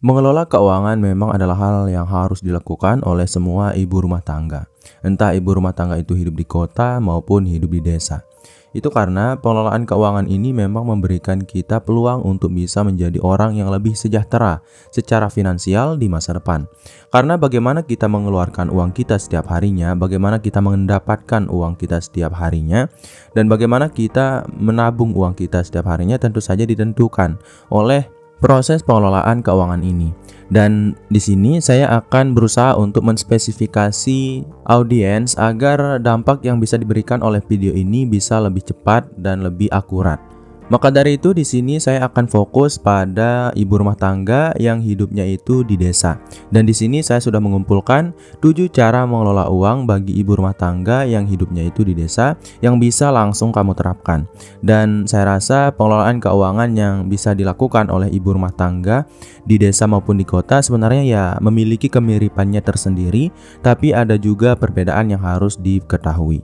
Mengelola keuangan memang adalah hal yang harus dilakukan oleh semua ibu rumah tangga. Entah ibu rumah tangga itu hidup di kota maupun hidup di desa. Itu karena pengelolaan keuangan ini memang memberikan kita peluang untuk bisa menjadi orang yang lebih sejahtera secara finansial di masa depan. Karena bagaimana kita mengeluarkan uang kita setiap harinya, bagaimana kita mendapatkan uang kita setiap harinya, dan bagaimana kita menabung uang kita setiap harinya tentu saja ditentukan oleh proses pengelolaan keuangan ini. Dan di sini saya akan berusaha untuk menspesifikasi audiens agar dampak yang bisa diberikan oleh video ini bisa lebih cepat dan lebih akurat. Maka dari itu di sini saya akan fokus pada ibu rumah tangga yang hidupnya itu di desa. Dan di sini saya sudah mengumpulkan 7 cara mengelola uang bagi ibu rumah tangga yang hidupnya itu di desa yang bisa langsung kamu terapkan. Dan saya rasa pengelolaan keuangan yang bisa dilakukan oleh ibu rumah tangga di desa maupun di kota sebenarnya ya memiliki kemiripannya tersendiri, tapi ada juga perbedaan yang harus diketahui.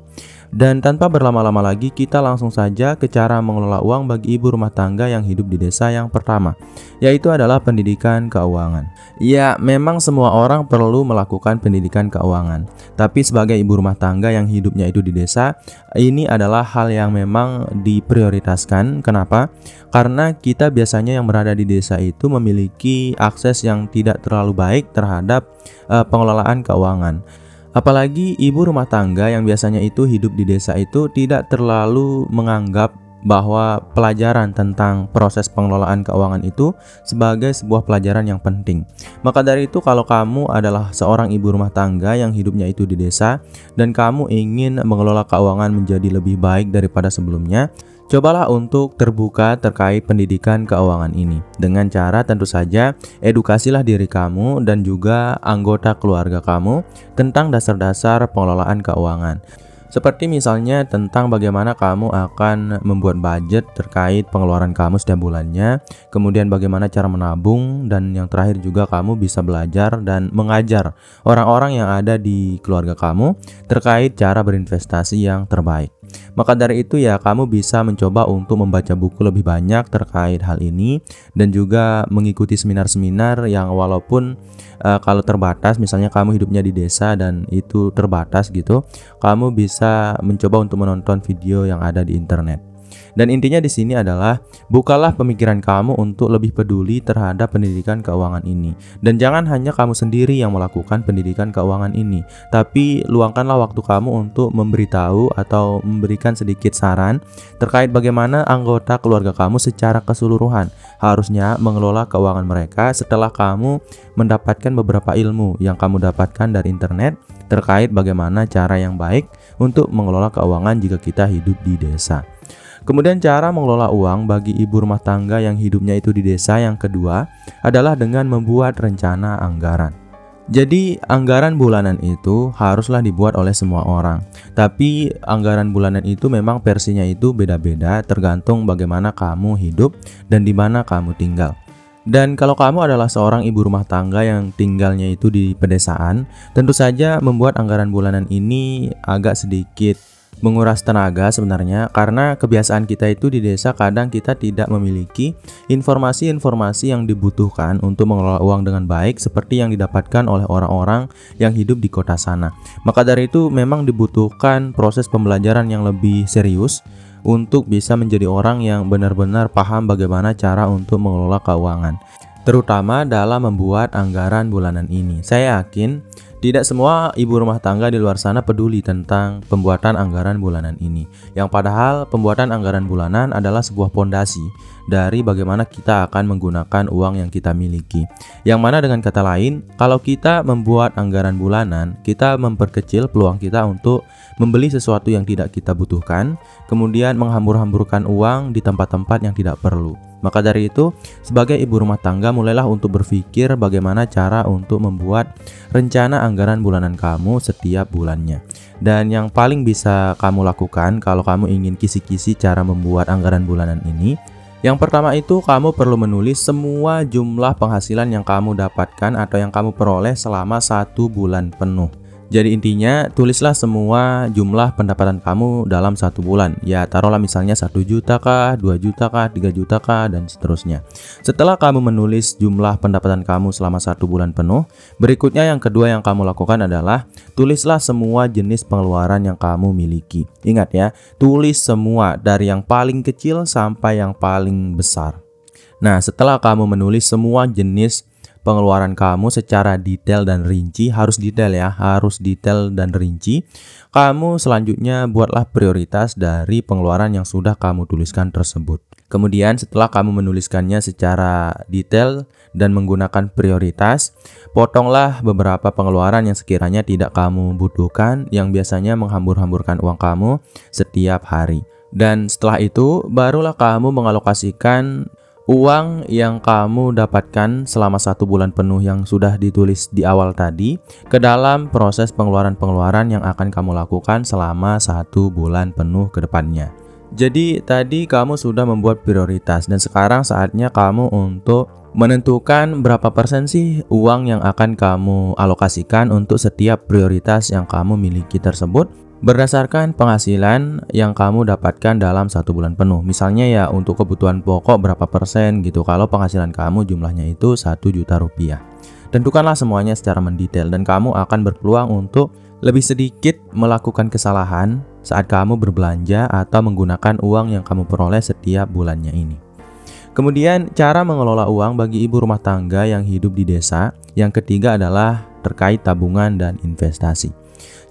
Dan tanpa berlama-lama lagi, kita langsung saja ke cara mengelola uang bagi ibu rumah tangga yang hidup di desa yang pertama, yaitu adalah pendidikan keuangan. Ya, memang semua orang perlu melakukan pendidikan keuangan, tapi sebagai ibu rumah tangga yang hidupnya itu di desa, ini adalah hal yang memang diprioritaskan. Kenapa? Karena kita biasanya yang berada di desa itu memiliki akses yang tidak terlalu baik terhadap pengelolaan keuangan. Apalagi ibu rumah tangga yang biasanya itu hidup di desa itu tidak terlalu menganggap bahwa pelajaran tentang proses pengelolaan keuangan itu sebagai sebuah pelajaran yang penting. Maka dari itu kalau kamu adalah seorang ibu rumah tangga yang hidupnya itu di desa dan kamu ingin mengelola keuangan menjadi lebih baik daripada sebelumnya, cobalah untuk terbuka terkait pendidikan keuangan ini. Dengan cara tentu saja edukasilah diri kamu dan juga anggota keluarga kamu tentang dasar-dasar pengelolaan keuangan. Seperti misalnya tentang bagaimana kamu akan membuat budget terkait pengeluaran kamu setiap bulannya, kemudian bagaimana cara menabung, dan yang terakhir juga kamu bisa belajar dan mengajar orang-orang yang ada di keluarga kamu terkait cara berinvestasi yang terbaik. Maka dari itu ya kamu bisa mencoba untuk membaca buku lebih banyak terkait hal ini dan juga mengikuti seminar-seminar yang walaupun kalau terbatas, misalnya kamu hidupnya di desa dan itu terbatas gitu, kamu bisa mencoba untuk menonton video yang ada di internet. Dan intinya di sini adalah bukalah pemikiran kamu untuk lebih peduli terhadap pendidikan keuangan ini. Dan jangan hanya kamu sendiri yang melakukan pendidikan keuangan ini, tapi luangkanlah waktu kamu untuk memberitahu atau memberikan sedikit saran terkait bagaimana anggota keluarga kamu secara keseluruhan harusnya mengelola keuangan mereka setelah kamu mendapatkan beberapa ilmu yang kamu dapatkan dari internet terkait bagaimana cara yang baik untuk mengelola keuangan jika kita hidup di desa. Kemudian cara mengelola uang bagi ibu rumah tangga yang hidupnya itu di desa yang kedua adalah dengan membuat rencana anggaran. Jadi anggaran bulanan itu haruslah dibuat oleh semua orang. Tapi anggaran bulanan itu memang versinya itu beda-beda tergantung bagaimana kamu hidup dan di mana kamu tinggal. Dan kalau kamu adalah seorang ibu rumah tangga yang tinggalnya itu di pedesaan, tentu saja membuat anggaran bulanan ini agak sedikit menguras tenaga sebenarnya, karena kebiasaan kita itu di desa kadang kita tidak memiliki informasi-informasi yang dibutuhkan untuk mengelola uang dengan baik seperti yang didapatkan oleh orang-orang yang hidup di kota sana. Maka dari itu memang dibutuhkan proses pembelajaran yang lebih serius untuk bisa menjadi orang yang benar-benar paham bagaimana cara untuk mengelola keuangan, terutama dalam membuat anggaran bulanan ini. Saya yakin tidak semua ibu rumah tangga di luar sana peduli tentang pembuatan anggaran bulanan ini. Yang padahal pembuatan anggaran bulanan adalah sebuah pondasi dari bagaimana kita akan menggunakan uang yang kita miliki. Yang mana dengan kata lain, kalau kita membuat anggaran bulanan, kita memperkecil peluang kita untuk membeli sesuatu yang tidak kita butuhkan, kemudian menghambur-hamburkan uang di tempat-tempat yang tidak perlu. Maka dari itu, sebagai ibu rumah tangga mulailah untuk berpikir bagaimana cara untuk membuat rencana anggaran bulanan kamu setiap bulannya. Dan yang paling bisa kamu lakukan kalau kamu ingin kisi-kisi cara membuat anggaran bulanan ini, yang pertama itu kamu perlu menulis semua jumlah penghasilan yang kamu dapatkan atau yang kamu peroleh selama 1 bulan penuh. Jadi intinya tulislah semua jumlah pendapatan kamu dalam 1 bulan. Ya taruhlah misalnya 1 juta kah, 2 juta kah, 3 juta kah, dan seterusnya. Setelah kamu menulis jumlah pendapatan kamu selama 1 bulan penuh, berikutnya yang kedua yang kamu lakukan adalah tulislah semua jenis pengeluaran yang kamu miliki. Ingat ya, tulis semua dari yang paling kecil sampai yang paling besar. Nah, setelah kamu menulis semua jenis pengeluaran kamu secara detail dan rinci, harus detail ya, harus detail dan rinci. Kamu selanjutnya buatlah prioritas dari pengeluaran yang sudah kamu tuliskan tersebut. Kemudian setelah kamu menuliskannya secara detail dan menggunakan prioritas, potonglah beberapa pengeluaran yang sekiranya tidak kamu butuhkan, yang biasanya menghambur-hamburkan uang kamu setiap hari. Dan setelah itu, barulah kamu mengalokasikan uang yang kamu dapatkan selama 1 bulan penuh yang sudah ditulis di awal tadi ke dalam proses pengeluaran-pengeluaran yang akan kamu lakukan selama 1 bulan penuh ke depannya. Jadi tadi kamu sudah membuat prioritas dan sekarang saatnya kamu untuk menentukan berapa persen sih uang yang akan kamu alokasikan untuk setiap prioritas yang kamu miliki tersebut, berdasarkan penghasilan yang kamu dapatkan dalam 1 bulan penuh. Misalnya ya untuk kebutuhan pokok berapa persen gitu kalau penghasilan kamu jumlahnya itu 1 juta rupiah. Tentukanlah semuanya secara mendetail dan kamu akan berpeluang untuk lebih sedikit melakukan kesalahan saat kamu berbelanja atau menggunakan uang yang kamu peroleh setiap bulannya ini. Kemudian cara mengelola uang bagi ibu rumah tangga yang hidup di desa. Yang ketiga adalah terkait tabungan dan investasi.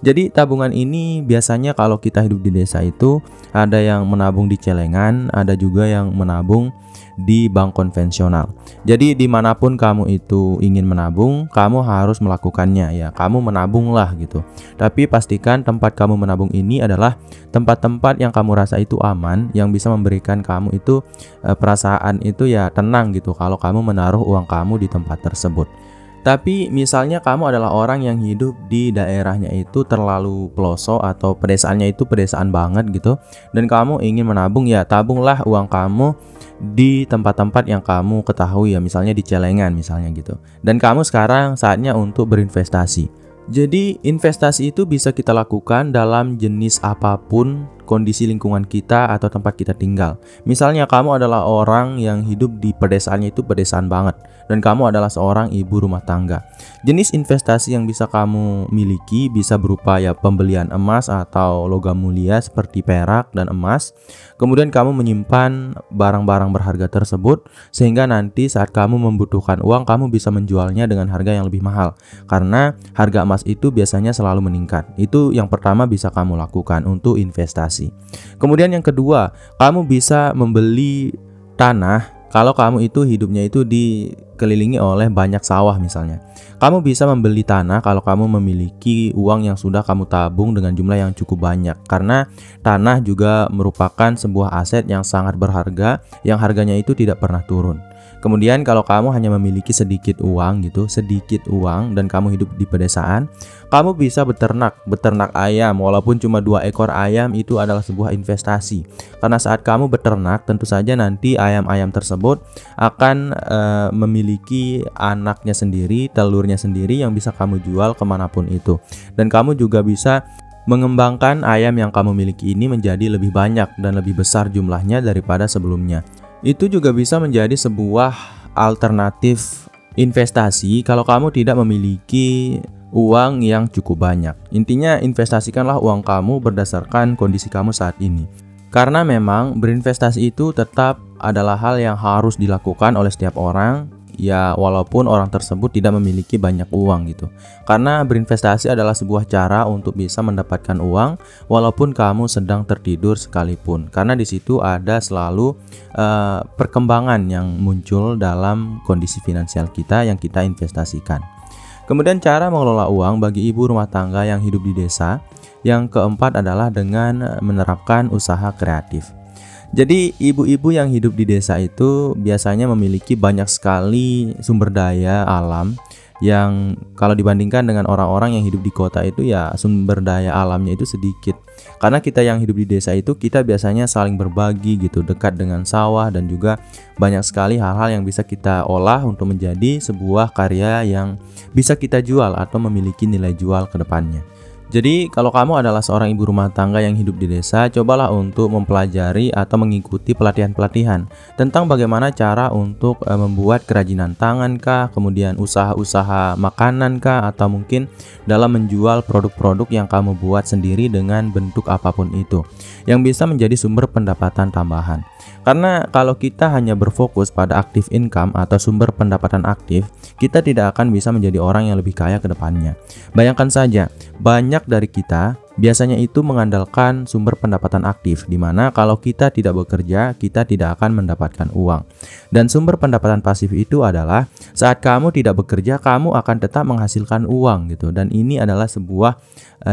Jadi tabungan ini biasanya kalau kita hidup di desa itu ada yang menabung di celengan, ada juga yang menabung di bank konvensional. Jadi dimanapun kamu itu ingin menabung, kamu harus melakukannya ya. Kamu menabunglah gitu. Tapi pastikan tempat kamu menabung ini adalah tempat-tempat yang kamu rasa itu aman, yang bisa memberikan kamu itu perasaan itu ya tenang gitu kalau kamu menaruh uang kamu di tempat tersebut. Tapi misalnya kamu adalah orang yang hidup di daerahnya itu terlalu pelosok atau pedesaannya itu pedesaan banget gitu, dan kamu ingin menabung, ya tabunglah uang kamu di tempat-tempat yang kamu ketahui ya, misalnya di celengan misalnya gitu. Dan kamu sekarang saatnya untuk berinvestasi. Jadi investasi itu bisa kita lakukan dalam jenis apapun kondisi lingkungan kita atau tempat kita tinggal. Misalnya kamu adalah orang yang hidup di pedesaannya itu pedesaan banget, dan kamu adalah seorang ibu rumah tangga. Jenis investasi yang bisa kamu miliki bisa berupa ya pembelian emas atau logam mulia seperti perak dan emas. Kemudian kamu menyimpan barang-barang berharga tersebut sehingga nanti saat kamu membutuhkan uang, kamu bisa menjualnya dengan harga yang lebih mahal. Karena harga emas itu biasanya selalu meningkat. Itu yang pertama bisa kamu lakukan untuk investasi. Kemudian yang kedua, kamu bisa membeli tanah. Kalau kamu itu hidupnya itu dikelilingi oleh banyak sawah misalnya, kamu bisa membeli tanah kalau kamu memiliki uang yang sudah kamu tabung dengan jumlah yang cukup banyak. Karena tanah juga merupakan sebuah aset yang sangat berharga, yang harganya itu tidak pernah turun. Kemudian kalau kamu hanya memiliki sedikit uang gitu, sedikit uang dan kamu hidup di pedesaan, kamu bisa beternak ayam. Walaupun cuma 2 ekor ayam, itu adalah sebuah investasi. Karena saat kamu beternak, tentu saja nanti ayam-ayam tersebut akan memiliki anaknya sendiri, telurnya sendiri yang bisa kamu jual kemanapun itu. Dan kamu juga bisa mengembangkan ayam yang kamu miliki ini menjadi lebih banyak dan lebih besar jumlahnya daripada sebelumnya. Itu juga bisa menjadi sebuah alternatif investasi kalau kamu tidak memiliki uang yang cukup banyak. Intinya investasikanlah uang kamu berdasarkan kondisi kamu saat ini. Karena memang berinvestasi itu tetap adalah hal yang harus dilakukan oleh setiap orang, ya walaupun orang tersebut tidak memiliki banyak uang gitu. Karena berinvestasi adalah sebuah cara untuk bisa mendapatkan uang walaupun kamu sedang tertidur sekalipun. Karena di situ ada selalu perkembangan yang muncul dalam kondisi finansial kita yang kita investasikan. Kemudian cara mengelola uang bagi ibu rumah tangga yang hidup di desa. Yang keempat adalah dengan menerapkan usaha kreatif. Jadi ibu-ibu yang hidup di desa itu biasanya memiliki banyak sekali sumber daya alam yang kalau dibandingkan dengan orang-orang yang hidup di kota itu ya sumber daya alamnya itu sedikit. Karena kita yang hidup di desa itu kita biasanya saling berbagi gitu, dekat dengan sawah dan juga banyak sekali hal-hal yang bisa kita olah untuk menjadi sebuah karya yang bisa kita jual atau memiliki nilai jual ke depannya. Jadi kalau kamu adalah seorang ibu rumah tangga yang hidup di desa, cobalah untuk mempelajari atau mengikuti pelatihan-pelatihan tentang bagaimana cara untuk membuat kerajinan tangan kah, kemudian usaha-usaha makanan kah, atau mungkin dalam menjual produk-produk yang kamu buat sendiri dengan bentuk apapun itu, yang bisa menjadi sumber pendapatan tambahan. Karena kalau kita hanya berfokus pada active income atau sumber pendapatan aktif, kita tidak akan bisa menjadi orang yang lebih kaya ke depannya. Bayangkan saja, banyak dari kita biasanya itu mengandalkan sumber pendapatan aktif, di mana kalau kita tidak bekerja, kita tidak akan mendapatkan uang. Dan sumber pendapatan pasif itu adalah saat kamu tidak bekerja, kamu akan tetap menghasilkan uang gitu. Dan ini adalah sebuah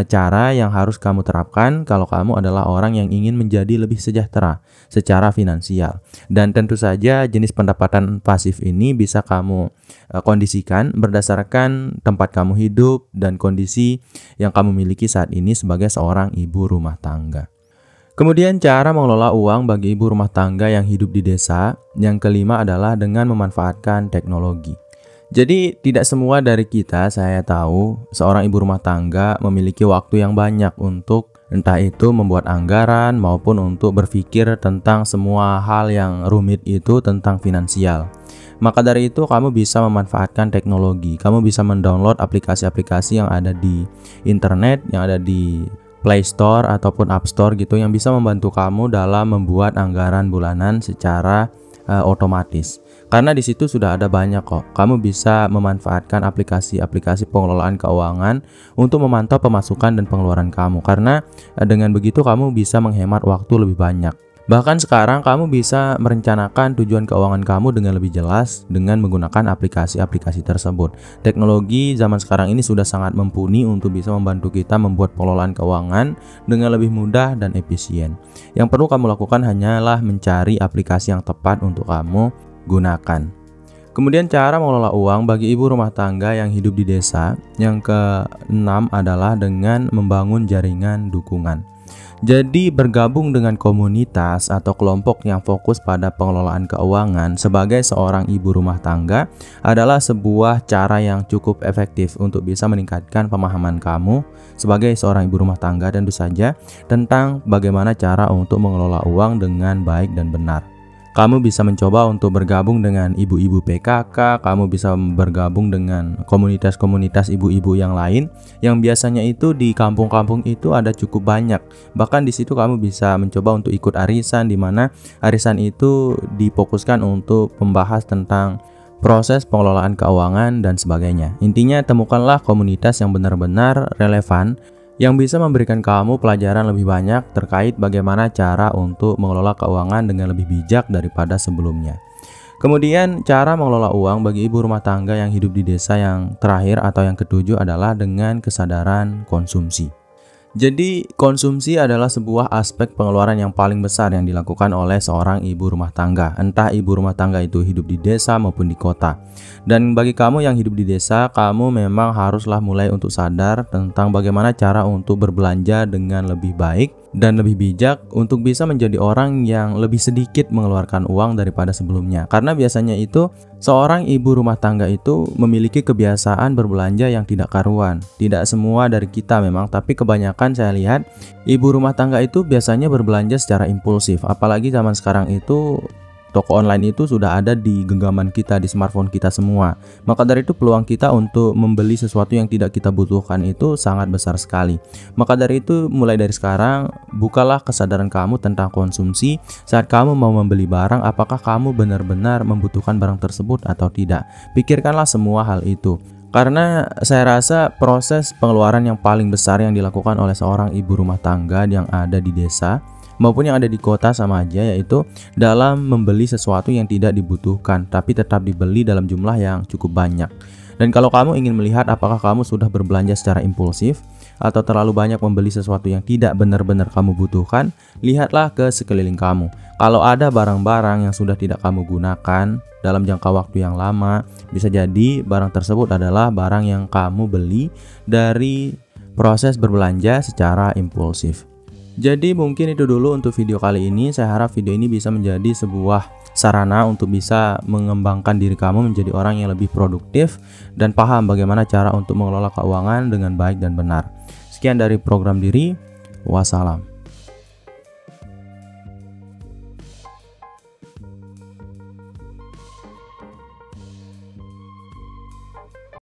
cara yang harus kamu terapkan kalau kamu adalah orang yang ingin menjadi lebih sejahtera secara finansial. Dan tentu saja jenis pendapatan pasif ini bisa kamu kondisikan berdasarkan tempat kamu hidup dan kondisi yang kamu miliki saat ini sebagai seorang ibu rumah tangga. Kemudian cara mengelola uang bagi ibu rumah tangga yang hidup di desa. Yang kelima adalah dengan memanfaatkan teknologi. Jadi tidak semua dari kita, saya tahu, seorang ibu rumah tangga memiliki waktu yang banyak untuk entah itu membuat anggaran maupun untuk berpikir tentang semua hal yang rumit itu tentang finansial. Maka dari itu kamu bisa memanfaatkan teknologi. Kamu bisa mendownload aplikasi-aplikasi yang ada di internet, yang ada di Play Store ataupun App Store gitu, yang bisa membantu kamu dalam membuat anggaran bulanan secara otomatis. Karena di situ sudah ada banyak kok. Kamu bisa memanfaatkan aplikasi-aplikasi pengelolaan keuangan untuk memantau pemasukan dan pengeluaran kamu. Karena dengan begitu kamu bisa menghemat waktu lebih banyak. Bahkan sekarang kamu bisa merencanakan tujuan keuangan kamu dengan lebih jelas dengan menggunakan aplikasi-aplikasi tersebut. Teknologi zaman sekarang ini sudah sangat mumpuni untuk bisa membantu kita membuat pengelolaan keuangan dengan lebih mudah dan efisien. Yang perlu kamu lakukan hanyalah mencari aplikasi yang tepat untuk kamu gunakan. Kemudian cara mengelola uang bagi ibu rumah tangga yang hidup di desa. Yang keenam adalah dengan membangun jaringan dukungan. Jadi bergabung dengan komunitas atau kelompok yang fokus pada pengelolaan keuangan sebagai seorang ibu rumah tangga adalah sebuah cara yang cukup efektif untuk bisa meningkatkan pemahaman kamu sebagai seorang ibu rumah tangga tentu saja tentang bagaimana cara untuk mengelola uang dengan baik dan benar. Kamu bisa mencoba untuk bergabung dengan ibu-ibu PKK, kamu bisa bergabung dengan komunitas-komunitas ibu-ibu yang lain yang biasanya itu di kampung-kampung itu ada cukup banyak. Bahkan di situ kamu bisa mencoba untuk ikut arisan, di mana arisan itu difokuskan untuk membahas tentang proses pengelolaan keuangan dan sebagainya. Intinya temukanlah komunitas yang benar-benar relevan yang bisa memberikan kamu pelajaran lebih banyak terkait bagaimana cara untuk mengelola keuangan dengan lebih bijak daripada sebelumnya. Kemudian cara mengelola uang bagi ibu rumah tangga yang hidup di desa yang terakhir atau yang ketujuh adalah dengan kesadaran konsumsi. Jadi konsumsi adalah sebuah aspek pengeluaran yang paling besar yang dilakukan oleh seorang ibu rumah tangga. Entah ibu rumah tangga itu hidup di desa maupun di kota. Dan bagi kamu yang hidup di desa, kamu memang haruslah mulai untuk sadar tentang bagaimana cara untuk berbelanja dengan lebih baik dan lebih bijak untuk bisa menjadi orang yang lebih sedikit mengeluarkan uang daripada sebelumnya. Karena biasanya itu seorang ibu rumah tangga itu memiliki kebiasaan berbelanja yang tidak karuan. Tidak semua dari kita memang, tapi kebanyakan saya lihat ibu rumah tangga itu biasanya berbelanja secara impulsif. Apalagi zaman sekarang itu toko online itu sudah ada di genggaman kita, di smartphone kita semua. Maka dari itu peluang kita untuk membeli sesuatu yang tidak kita butuhkan itu sangat besar sekali. Maka dari itu mulai dari sekarang bukalah kesadaran kamu tentang konsumsi. Saat kamu mau membeli barang, apakah kamu benar-benar membutuhkan barang tersebut atau tidak? Pikirkanlah semua hal itu. Karena saya rasa proses pengeluaran yang paling besar yang dilakukan oleh seorang ibu rumah tangga yang ada di desa maupun yang ada di kota sama aja, yaitu dalam membeli sesuatu yang tidak dibutuhkan tapi tetap dibeli dalam jumlah yang cukup banyak. Dan kalau kamu ingin melihat apakah kamu sudah berbelanja secara impulsif atau terlalu banyak membeli sesuatu yang tidak benar-benar kamu butuhkan, lihatlah ke sekeliling kamu. Kalau ada barang-barang yang sudah tidak kamu gunakan dalam jangka waktu yang lama. Bisa jadi barang tersebut adalah barang yang kamu beli dari proses berbelanja secara impulsif. Jadi mungkin itu dulu untuk video kali ini. Saya harap video ini bisa menjadi sebuah sarana untuk bisa mengembangkan diri kamu menjadi orang yang lebih produktif dan paham bagaimana cara untuk mengelola keuangan dengan baik dan benar. Sekian dari program diri. Wassalam.